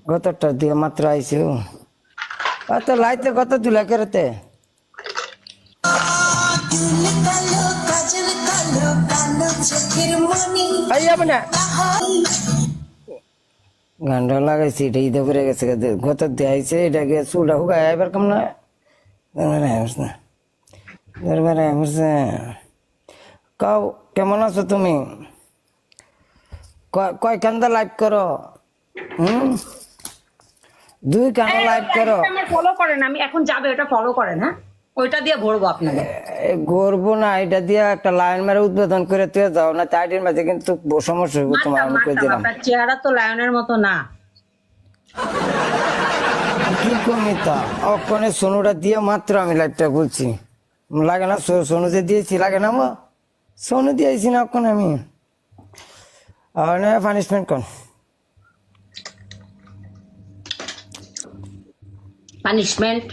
গতটা দিয়ে মাত্র আইছে অত লাইতে কত তুলা করতে গানটা লাগাইছি এটা ঈদে পরে গেছে গত দিয়ে আইছে এটাকে চুলটা হুগায় এবার কম না কাও কেমন আছো তুমি কয় কান্দা লাইভ করো দুই কান্দা লাইভ করো ফলো করেন আমি এখন যাবে ওটা ফলো করেন হ্যাঁ ওইটা দিয়ে ভরবো আপনাকে গড়বো না এটা দিয়ে একটা লাইন মেরে উদ্বোধন করে তুই যাও না চারটির মাঝে কিন্তু সমস্যা হইব তোমার আমি কই দিলাম আপনার চেহারা তো লায়নের মতো না কি কমি তা ওখানে সোনুটা দিয়ে মাত্র আমি লাইভটা বলছি লাগে না সোনু যে দিয়েছি লাগে না মো সোনু দিয়েছি না ওখানে আমি আর না পানিশমেন্ট কোন পানিশমেন্ট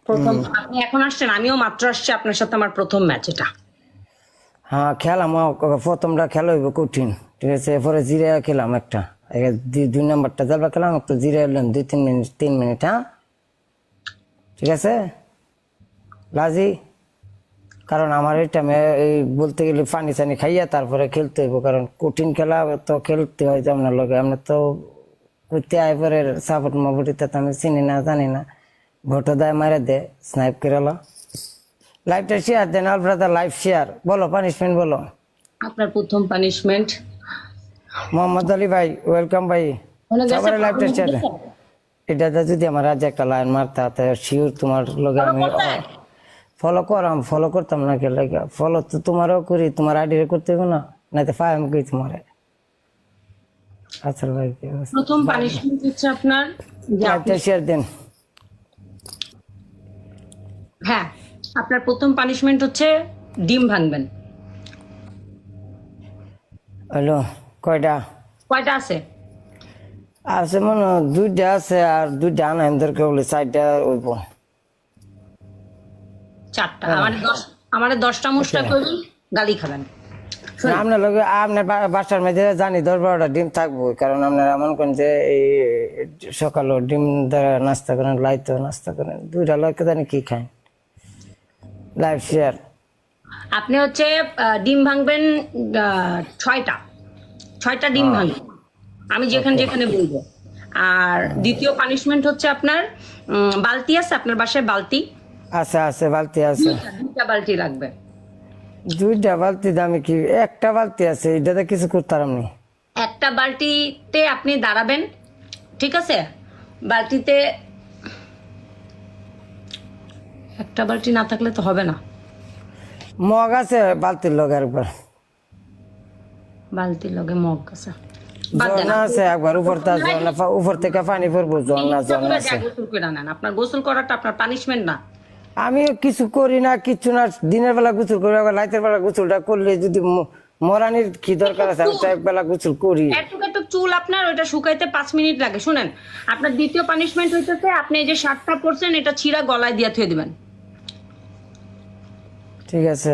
প্রথম আপনি এখন আসছেন আমিও মাত্র আসছি আপনার সাথে আমার প্রথম ম্যাচ এটা হ্যাঁ খেলাম প্রথমটা খেলা হইব কঠিন ঠিক আছে এরপরে জিরে খেলাম একটা দুই নাম্বারটা যাবা খেলাম একটু জিরে এলাম 2-3 মিনিট হ্যাঁ ঠিক আছে লাজি কারণ আমার এই টাইমে এই বলতে গেলে পানি চানি খাইয়া তারপরে খেলতে হইব কারণ কঠিন খেলা তো খেলতে হয় যে আপনার লগে আমরা তো করতে আয় পরে সাপোর্ট মাপটিতে তো আমি চিনি না জানি না ভোটো দেয় মারে দে স্নাইপ করে লাইভটা শেয়ার দেন আলফ্রাদা লাইভ শেয়ার বলো পানিশমেন্ট বলো আপনার প্রথম পানিশমেন্ট মোহাম্মদ আলী ভাই ওয়েলকাম ভাই সবার লাইভটা শেয়ার দেন এটাতে যদি আমার আজ একটা লাইন মারতে হাতে শিওর তোমার লগে আমি ফলো করতাম না কে লাগে ফলো তো তোমারও করি তোমার আইডি করতে হবে না নাইতে ফাই আমি কই তোমারে আচ্ছা ভাই প্রথম পানিশমেন্ট হচ্ছে আপনার লাইভটা শেয়ার দেন হ্যাঁ আপনার প্রথম পানিশমেন্ট হচ্ছে ডিম ভাঙবেন হ্যালো কয়টা আছে আছে মনে হয় দুইটা আছে আর দুইটা আনাইম দরকার বলে 4টা হইব 4টা আমারে 10টা মুষ্টা করবেন গালি খাবেন আপনার লগে আপনার বাসার মধ্যে জানি 10-12টা ডিম থাকবো কারণ আপনারা মনে করেন যে এই সকালে ডিম দ্বারা নাস্তা করেন লাইতো নাস্তা করেন দুইটা লোকে জানি কি খায় লাইভ শেয়ার আপনি হচ্ছে ডিম ভাঙবেন 6টা ডিম ভাঙবেন আমি যেখানে বলবো আর দ্বিতীয় পানিশমেন্ট হচ্ছে আপনার বালতি আছে আপনার বাসায় বালতি আছে বালতি আছে 2টা বালতি লাগবে 2টা বালতি দামে কি একটা বালতি আছে এটাতে কিছু করতাম নি একটা বালতিতে আপনি দাঁড়াবেন ঠিক আছে বালতিতে একটা বালতি না থাকলে তো হবে না মগ আছে বালতির লগে একবার বালতির লগে মগ আছে ঝর্ণা আছে একবার উপর থেকে পানি পড়বো ঝর্ণা আছে গোসল করে নেন আপনার গোসল করাটা আপনার পানিশমেন্ট না আমি কিছু করি না কিছু না দিনের বেলা গোসল করি রাতের বেলা গোসলটা করলে যদি মরানির কি দরকার আছে আমি তো একবেলা গোসল করি এতটুকু চুল আপনার ওইটা শুকাইতে 5 মিনিট লাগে শুনেন আপনার দ্বিতীয় পানিশমেন্ট হইতেছে আপনি এই যে শার্টটা পরছেন এটা ছিঁড়া গলায় দিয়ে থুয়ে দিবেন ঠিক আছে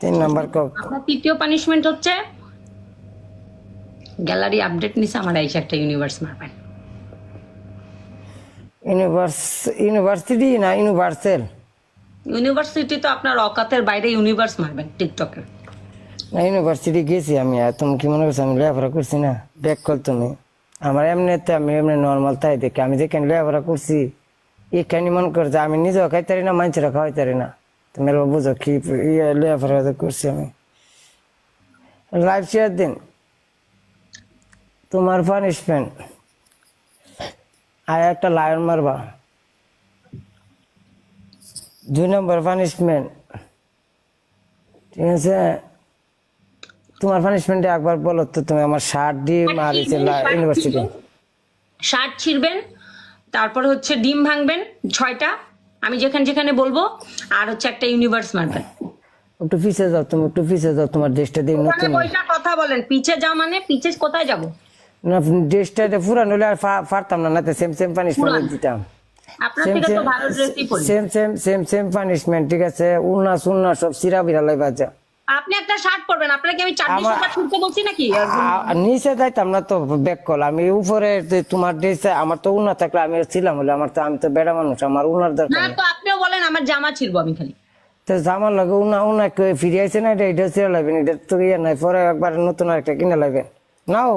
3 নাম্বার কক আপনার তৃতীয় পানিশমেন্ট হচ্ছে গ্যালারি আপডেট নিছে আমার আইসা একটা ইউনিভার্স মারবেন ইউনিভার্সিটি না ইউনিভার্সাল ইউনিভার্সিটি তো আপনার অকাতের বাইরে ইউনিভার্স মারবেন টিকটকে না ইউনিভার্সিটি গেছি আমি আর তুমি কি মনে করছো আমি লেখাপড়া করছি না ব্যাক কল তুমি আমার এমনিতে আমি এমনি নর্মাল তাই দেখি আমি যেখানে লেখাপড়া করছি এখানে মনে করছে আমি নিজেও খাইতারি না মানুষেরা খাওয়াইতারি না তুমি বুঝো কি লেখাপড়া করছি আমি লাইভ শেয়ার দিন তোমার পানিশমেন্ট আর একটা লায়ন মারবা 2 নম্বর পানিশমেন্ট ঠিক আছে তোমার পানিশমেন্টে একবার বলো তো তুমি আমার শার্ট ডিম আর ইউনিভার্সিটি শার্ট ছিঁড়বেন তারপর হচ্ছে ডিম ভাঙবেন 6টা আমি যেখানে বলবো আর হচ্ছে একটা ইউনিভার্স মারবেন একটু পিছে যাও তুমি একটু পিছে যাও তোমার ড্রেসটা দিয়ে নতুন ওইটা কথা বলেন পিছে যাও মানে পিছে কোথায় যাব না ড্রেসটা পুরান হলে আর পারতাম না নাতে সেম পানিশমেন্ট দিতাম আপনার থেকে তো ভালো ড্রেসই পরি সেম পানিশমেন্ট ঠিক আছে উন্না সব সিরা বিরা লাই বাজা আপনি একটা শার্ট পরবেন, আপনাকে আমি 4 শার্ট ছুটতে বলছি নাকি? নিচে যাইতাম না তো ব্যাক কল, আমি উপরে তোমার ড্রেসে আমার তো উনা থাকলে আমি ছিলাম বলে আমার তো, আমি তো বেড়া মানুষ, আমার উনার দরকার না নেই। তো আপনিও বলেন আমার জামা ছিড়বো আমি খালি। তো জামার লাগে উনা উনা ফিরে আইছে না, এটা ছিঁড়ে লাগবেন, এটা তো ইয়ে নাই, পরে একবার নতুন আরেকটা কিনে লাগবেন। নাও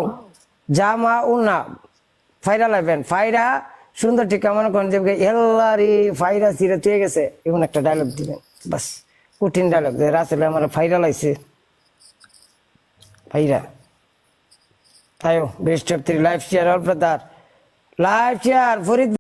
জামা উনা ফাইরা লাগবেন, ফাইরা সুন্দর টিকা মনে করেন যে এল্লারি ফাইরা ছিঁড়ে তুই গেছে, এমন একটা ডায়লগ দিবেন, বাস কঠিন ডায়লগ যে রাসেল আমার ফাইরা লাইছে ফাইরা। তাইও best of 3 life share all brother, life share Farid.